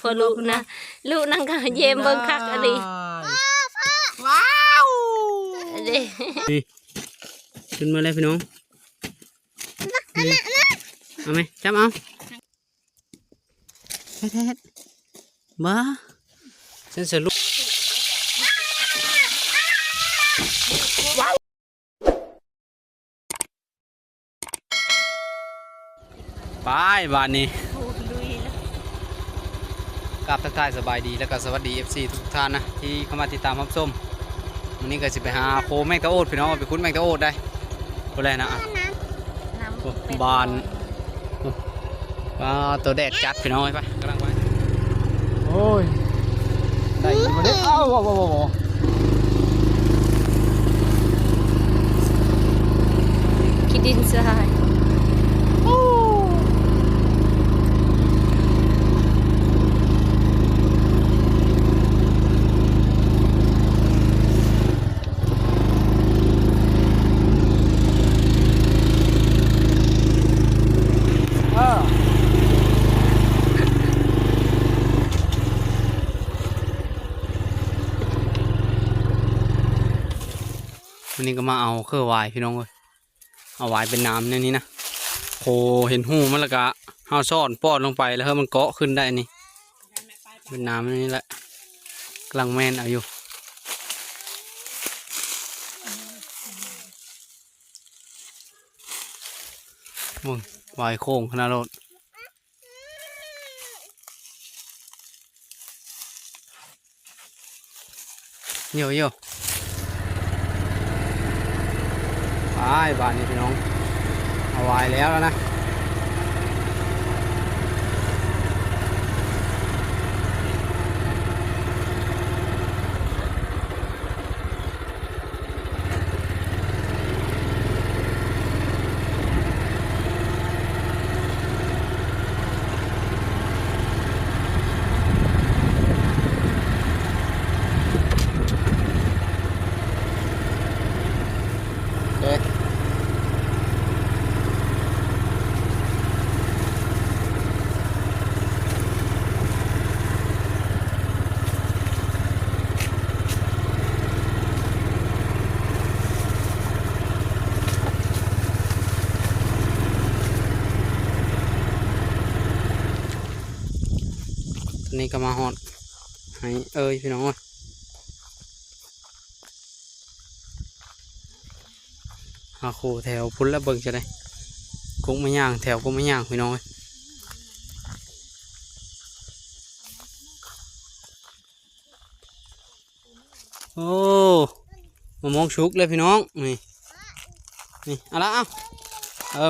พอลูกนะลูกนั่งก็เยี่ยมเบิ่งคักอันนี้ว้าวนี่ขึ้นมาเลยพี่น้องเอาไหมจับเอาเฮ็ดบ้าฉันเสือลูกไปบ้านนี้กราบทักทายสบายดีแล้วก็สวัสดี FC ทุกท่านนะที่เข้ามาติดตามรับชมวันนี้ก็จะไปหาโคแมงตะโอดพี่น้องไปคุ้นแมงตะโอดได้คนแรกนะบานตัวแดดจัดพี่น้องไปกำลังไปโอ้ยได้มาเด้อ้าวขี้ดินทรายวันนี้ก็มาเอาเครื่องวายพี่น้องเลยเอาวายเป็นน้ำเนี่ยนี่นะโคเห็นหูมันแล้วก็เอาซ่อนป้อนลงไปแล้วให้มันเกาะขึ้นได้นี่เป็นน้ำนี่แหละกำลังแม่นเอาอยู่มึงวายโค้งขนาดรถเยอะบ้านนี้พี่น้องเอาไว้แล้วนะนี่ก็มาหอดให้พี่น้องหาคู่แถวพุ่นแล้วเบิ่งจะได้กุ้งไม่ย่างแถวกุ้งไม่ย่างพี่น้องโอ้มามองชุกเลยพี่น้องนี่เอาละ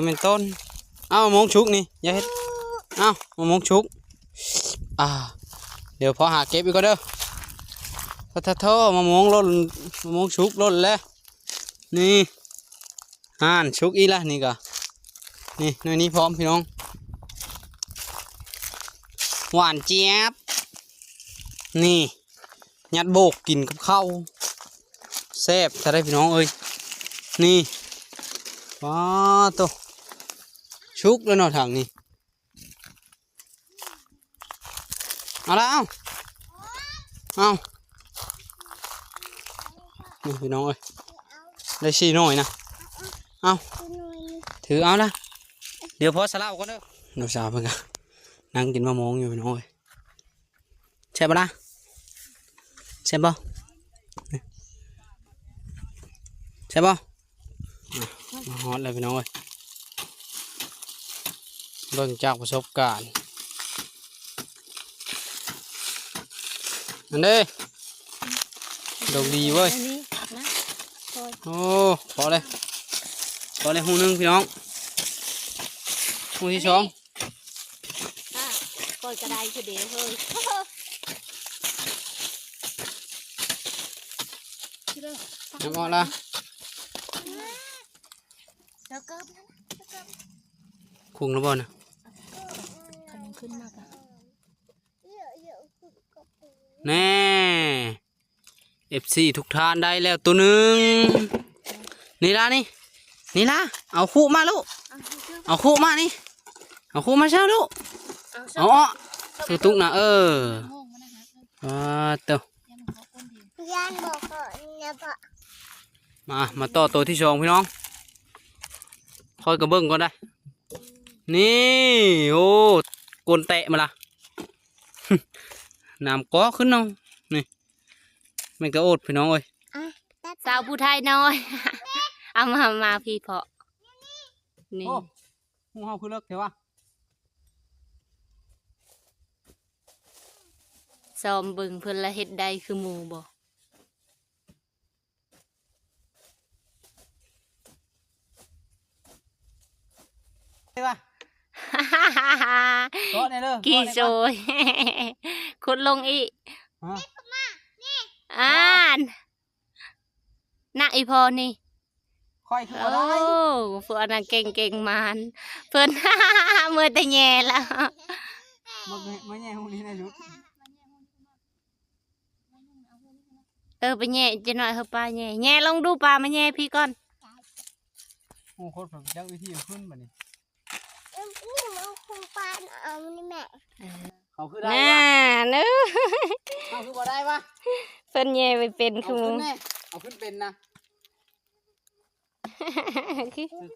เป็นต้นมามองชุกนี่อย่าเฮ็ดมามองชุกเดี๋ยวพอหาเก็บอีกก็เด้อถ้าท่อมามงล้นมามงชุกล้นแล้วนี่ชุกอีละนี่ก็นี่หน่อยนี้พร้อมพี่น้องหวานเจี๊ยบนี่ยัดโบกกินกับข้าวแซ่บถ้าได้พี่น้องเอ้ยนี่ว้าตัวชุกแล้วเนาะถังนี่เอาละเอานี่พี่น้องเอ้ยได้ชี้หน่อยนะเอาถือเอาละเดี๋ยวพอสลาวก็เด้อเดี๋ยวสาวเพิ่งนั่งกินมะม่วงอยู่พี่น้องเอ้ยใช่ปะล่ะใช่ปะใช่ปะมาฮอตเลยพี่น้องเอ้ยเบิ่งจากประสบการณ์นั่นเด้ดอกดีเว้ยโอ้พอเลยหูนึงพี่น้องหูที่สองคอยกระไดคือเดียวเฮ้ยน้ำออกละคุ้งแล้วบ่นะขึ้นมากแน่FC ทุกท่านได้แล้วตัวหนึ่งนี่ละเอาคู่มาลูกเอาคู่มานี่เอาคู่มาเช่าลูกเอา สู้ตุกนะโง่มันนะคะ เต้า ยังมันเขาคนเดียว ย่านบอกก่อนนะพ่อ มาต่อตัวที่สองพี่น้องคอยกระเบื้องก่อนได้นี่โอ้กวนแตะมาละ น้ำก้อขึ้นน้องนี่มันก็โอดพี่น้องเอ้ย สาวผู้ไทยน้อย เอามาพี่เพาะนี่ โอ้หูเฮาคือเลิกเถอะวะ ซ้อมเบิ่งเพิ่นละเฮ็ดได้คือหมู่บ่ ใช่ปะก้อเนี่ยเลย กี่โซย ขุดลงอีก ฮะ อ่านน่ะอีพอนี่ ค่อยคือ โอ้ บ่ได้ เพื่อนน่ะเก่งมันเพิ่น เมื่อแต่แย่แล้ว มาแย่หูนี้นะยุด ไปแย่จะหน่อยเฮาปลาแย่ลงดูปลามาแย่พี่ก่อน โอ้โคตรผมจักวิธีขึ้นบัดนี้ นี่มันคงปานเอานี่แม่ เขาคือได้ น่าว ะ เนอะ เขาคือบ่ได้วะ เพิ่นแย่ไปเป็น เอา คือห ขึ้ มู่ นแน่เอาขึ้นเป็นนะ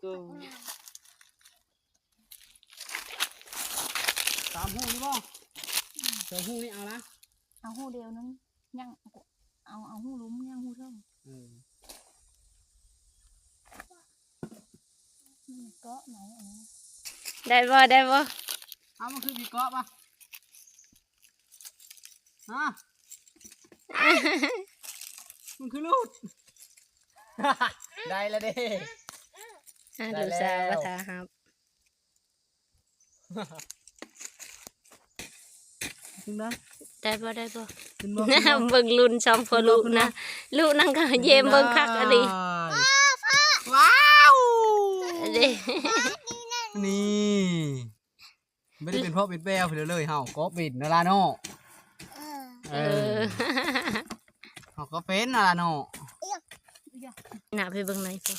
ตัวสามหูนี่บ่สองหูนี่เอาละ เอาหูเดียวนึงยังเอาหูลุ้มยังหูเท่าเกาะไหนอันนี้ ได้บ่ เอามันคือผีเกาะปะฮะ มันคือลูด ได้แล้วเด้ ดูสาวภาษาครับ ถึงนะ ได้บ่ ขึ้นบ่ เบิ่งรุ่นช่องพอลูกนะลูกนั่งก็เยี่ยมเบิ่งคักอะดิ ว้าว เด้ นี่ไม่ได้เป็นพ่อเป็นแป้วไปเลยเฮาก็เป็นนาลาโน่เออเฮาก็เป็นนาลาโน่ น่ะไปเบิ่งไหนอยสิ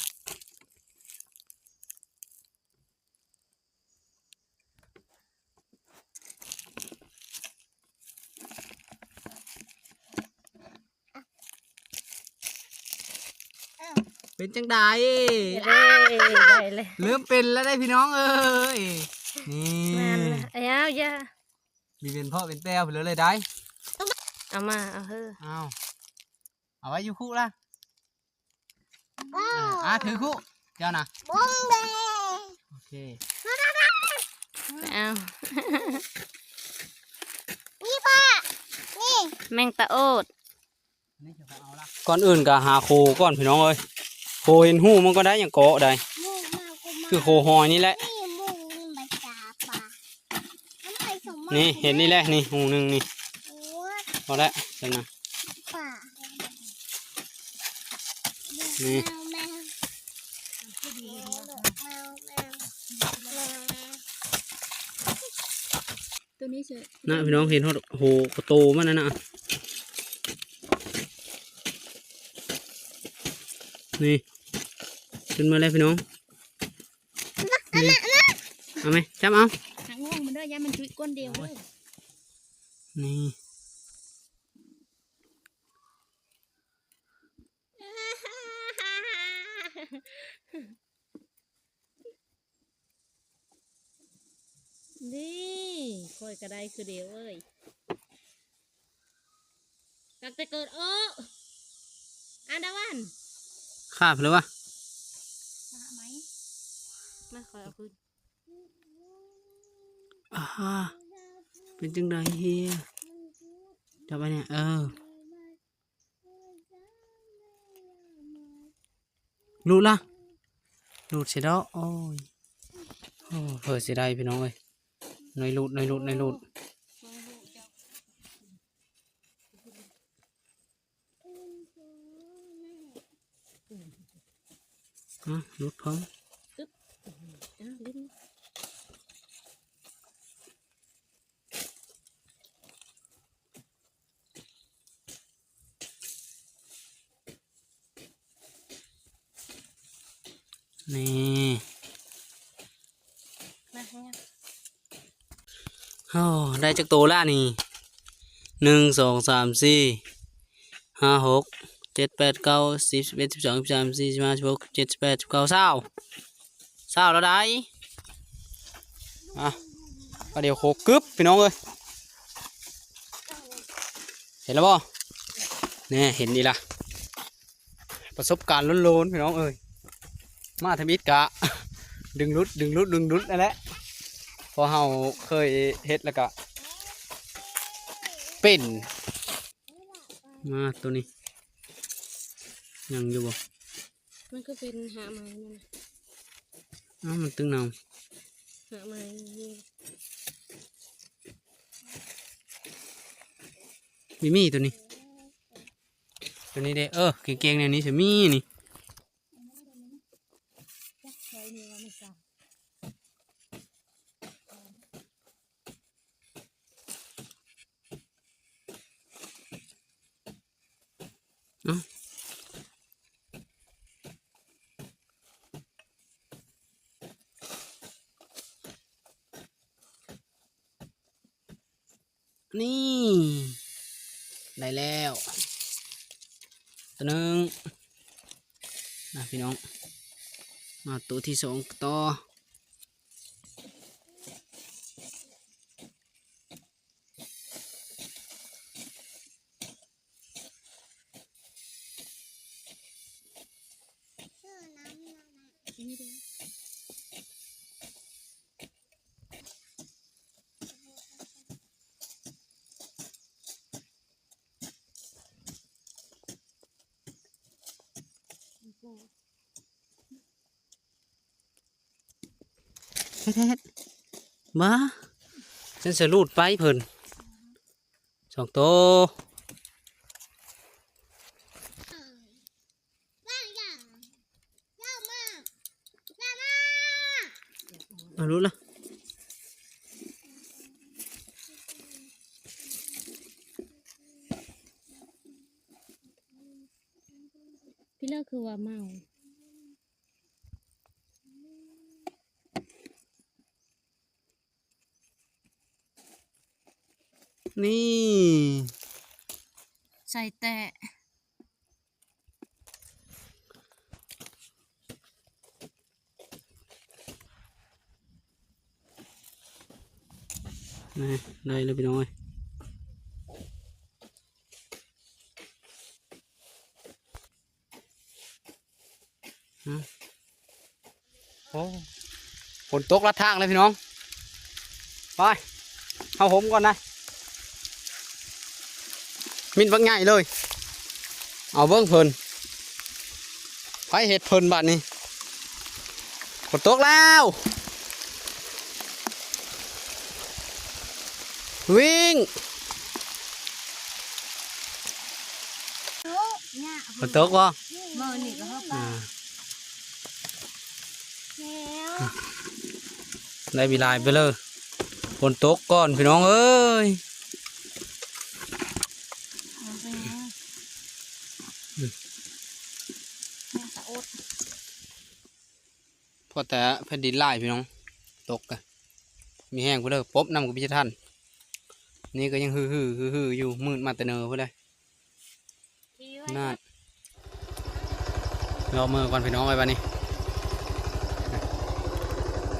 เป็นจังได ได้เลย เริ่มเป็นแล้วได้พี่น้องเอ้ยนี่ มันเอาอย่า มีเป็นพ่อเป็นแป้วไปเลยได้ เอามาเอาเฮ้อ เอาไว้อยู่คู่ละ อ้าว ถือคู่เจ้านะ บงเด โอเค เอา นี่พ่อนี่ แมงตะโอด ก่อนอื่นก็หาโคก่อนพี่น้องเอ้ยโคเห็นหูมันก็ได้อย่างเกาะได้ มูกมากูมา คือโคหอยนี่แหละ นี่มูกนี่มาจาปะน้ำไปส่งมา นี่เห็นนี่แหละนี่หูหนึ่งนี่ โอ้ พอแล้วเสร็จนะ ป่า นี่ แมวตัวนี้เฉย นะพี่น้องเห็นโหกระโตมันนั่นนะนี่ขึ้นมาเลยพี่น้องนี่เอาไหมจับเอา หางงมันเด้อยามันจุยก้นเดียวเลย นี่ นี่ค่อยก็ได้คือเดียวเอ้ยกักแต่เกิดโอ้อันดาวัน ข้าบเลยวะ หาไหม ไม่ค่อยเอาขึ้น อ่าเป็นจังไดเฮียจับไปเนี่ยรูดละรูดเสร็จแล้วโอ้ยโอ้เผื่อเสียดายพี่น้องเอ้ยหน่อยรูดรูดพร้อม อ้าวลิ้น นี่ มาให้ยัง โอ้ได้จักโตแล้วนี่1 2 3 4 5 6 7 8 9 10 11 12 13 14 15 16 17 18 19 20แล้วได้อ่ะก็เดี๋ยวโคกึบพี่น้องเอ้ยเห็นแล้วบ่เนี่ยเห็นดีละประสบการณ์ล้นๆพี่น้องเอ้ยมาทำอิฐกะ ดึงรุดนั่นแหละพอเฮาเคยเฮ็ดแล้วก็เป็นมาตัวนี้ยังอยู่บ่ มันก็เป็นหาไม้มัน อ้าวมันตึงเนา หาไม้นี่ มีตัวนี้เด้เก่งๆเนี่ยนี่จะมีนี่เอ้านี่ได้แล้วตัวหนึงนะพี่น้องมาตัวที่สองต่อเฮ็ดมาฉันจะรูดไปเพิ่นสองตัว รู้ละ พี่เลิกคือว่าเมา นี่ ใส่แต่ นี่ได้เลยพี่น้องเอ้ยโอ้ฝนตกละทางเลยพี่น้องไปเอาผมก่อนนะมินบักง่ายเลยเอาเบิ้งเพลินไปเห็ดเพลินบัดนี้ฝนตกแล้ววิ่งฝนตกบ่ เมื่อนี่ก็เข้าไป ได้บีลายไปเลยฝนตกก่อนพี่น้องเอ้ยพอแต่แผ่นดินลายพี่น้องตกกันมีแห้งไปเลยป๊บน้ำกับพิจทันนี่ก็ยังฮืออยู่มืดมาแต่เนอเพื่อเลยน่ารอมือก่อนพี่น้องไว้บ้านี้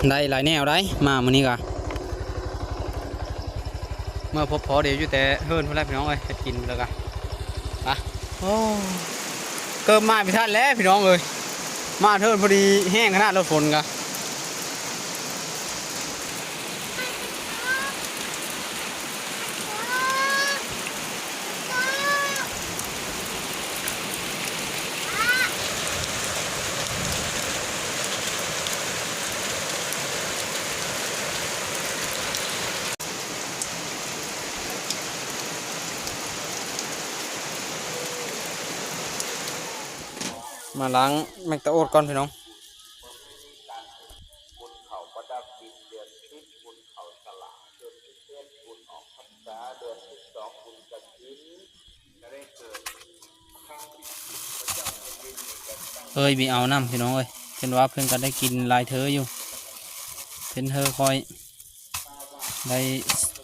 ได้หลายแนวได้มามื้อนี้กะเมื่อพบพอเดี๋ยวอยู่แต่เฮิร์นเพื่อไรพี่น้องเอ้ยจะกินแล้วกะไปโอ้เกิดมาพี่ท่านแล้วพี่น้องเอ้ยมาเทิร์นพอดีแห้งขนาดรถฝนกะมาล้างแมงตะโอดก่อนพี่น้องเอ้ยมีเอาน้ำพี่น้องเอ้ยเป็นว่าเพิ่งก็ได้กินลายเธออยู่เป็นเธอคอยได้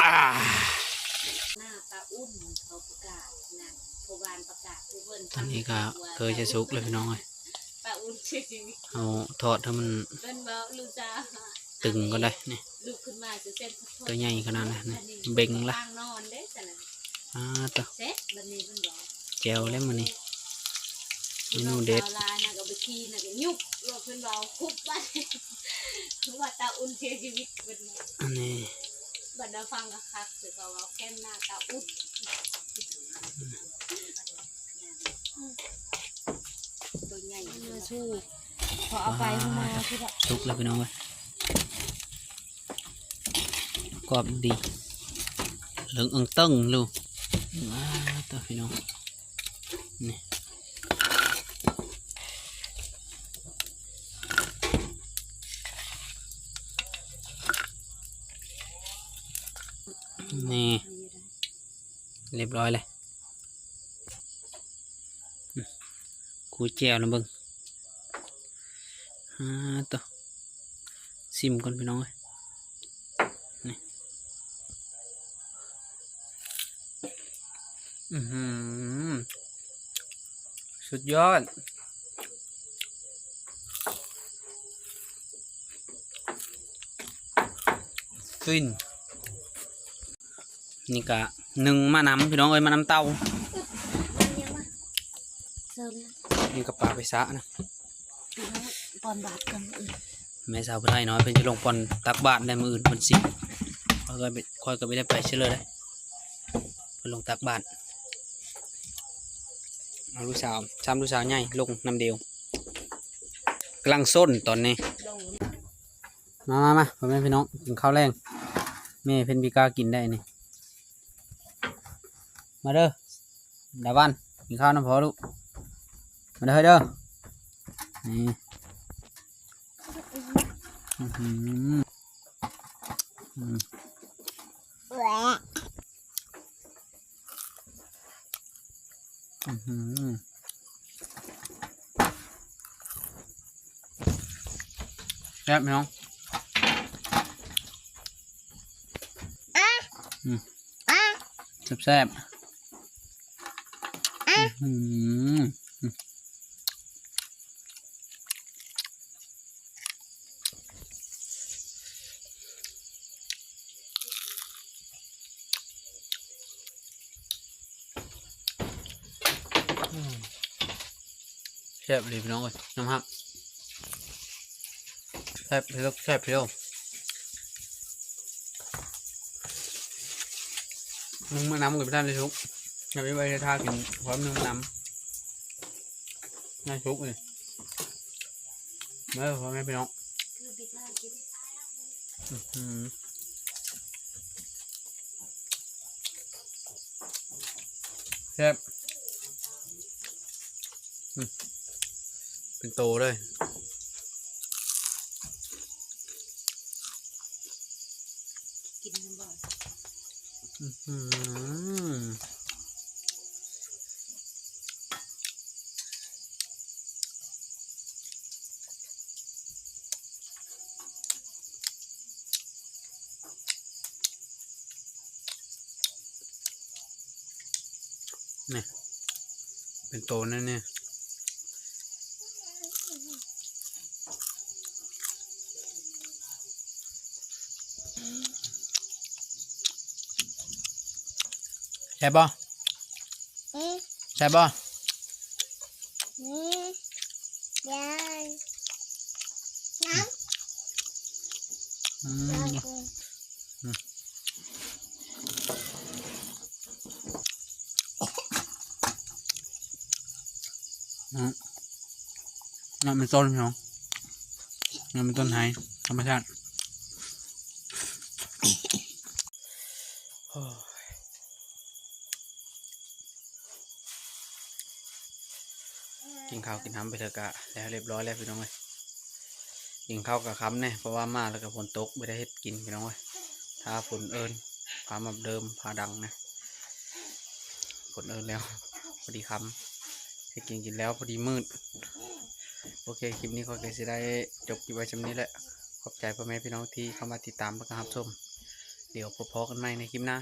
อ่า หน้าตาอุ่นเขาประกาศนะผู้บานประกาศผู้เบิ่น ตอนนี้ก็เคยจะสุกเลยพี่น้องเอ้ย ตาอุ่นชื่อชีวิต เอาทอดให้มัน เป็นเบาลูกจ้า ตึงก็ได้นี่ ลูกขึ้นมาจะเส้น ตัวใหญ่ขนาดนั้นนี่เบ่งละ ปางนอนเด้จ้ะนะ ตัว เซ็ตบันนี้เพิ่นบอก แจวแล้วมันนี่เมนูเด็ด ลายนะก็ไปขี้นะก็ยุบรถเพิ่นบอกคุบไปคือว่าตาอุ่นเสียชีวิตเพิ่น อันนี้ บัดเราฟังก็คักคือก็ว่าแค่หน้าตาอุ่นตัวใหญ่มาสู้พอเอาไปมาคือแบบ สุกเลยพี่น้องเว้ยกรอบดีเหลืองอึ่งตึ้งลูกตัวพี่น้องนี่นี่เรียบร้อยเลยกูแจวนะเบิ้งตัวซิมก่อนพี่น้องเอ้ยนี่สุดยอดฟินนี่กะหนึ่งมะน้ำพี่น้องเอ้ยมะน้ำเต้า เสริม นี่กะปลาไปซะนะ ปอนบาทกันแม่สาวผู้ไทยน้อยเพิ่นจะลงปอนตักบาทในมืออื่นมันสิค่อยก็ไม่ได้ไปเฉลยเลยเพิ่นลงตักบาทเอาลูกสาวซ้ำลูกสาวใหญ่ลงน้ำเดียวกำลังส้นตอนนี้มาพ่อแม่พี่น้องกินข้าวแรงแม่เพิ่นพิการกินได้นี่มาเด้อดาวันกินข้าวน้ำพอลูกมาเด้อเด้อนี่แหวะ แซ่บไหมน้องแซ่บแซ่บเลยพี่น้องเอ้ยน้ำฮักแซ่บเพียว นึ่งมะน้ำกับท่านเลยชุกอย่าไปไว้ในท่ากินพร้อมนึ่งมะน้ำน่าชุกเลยเมื่อพ่อแม่พี่น้องแซ่บเป็นโตเลยกินกันบ่อย นี่เป็นโตนั่นเนี่ยใช่ป่ะ อืม ใช่ป่ะ อืมยายน้ำกิน นั่นเป็นต้นพี่น้องนั่นเป็นต้นไฮธรรมชาติกินข้าวกินน้ำไปเถอะกะแล้วเรียบร้อยแล้วพี่น้องเลยกินข้าวกับคำเนี่ยเพราะว่ามาแล้วกับฝนตกไม่ได้เฮ็ดกินพี่น้องเลยถ้าฝนเอิญพามาเดิมพาดังนะฝนเอิญแล้วพอดีคำให้กินแล้วพอดีมืดโอเคคลิปนี้ก็จะได้จบคลิปไว้ชำนี้แหละขอบใจพ่อแม่พี่น้องที่เข้ามาติดตามและรับชมเดี๋ยวพบกันใหม่ในคลิปหน้า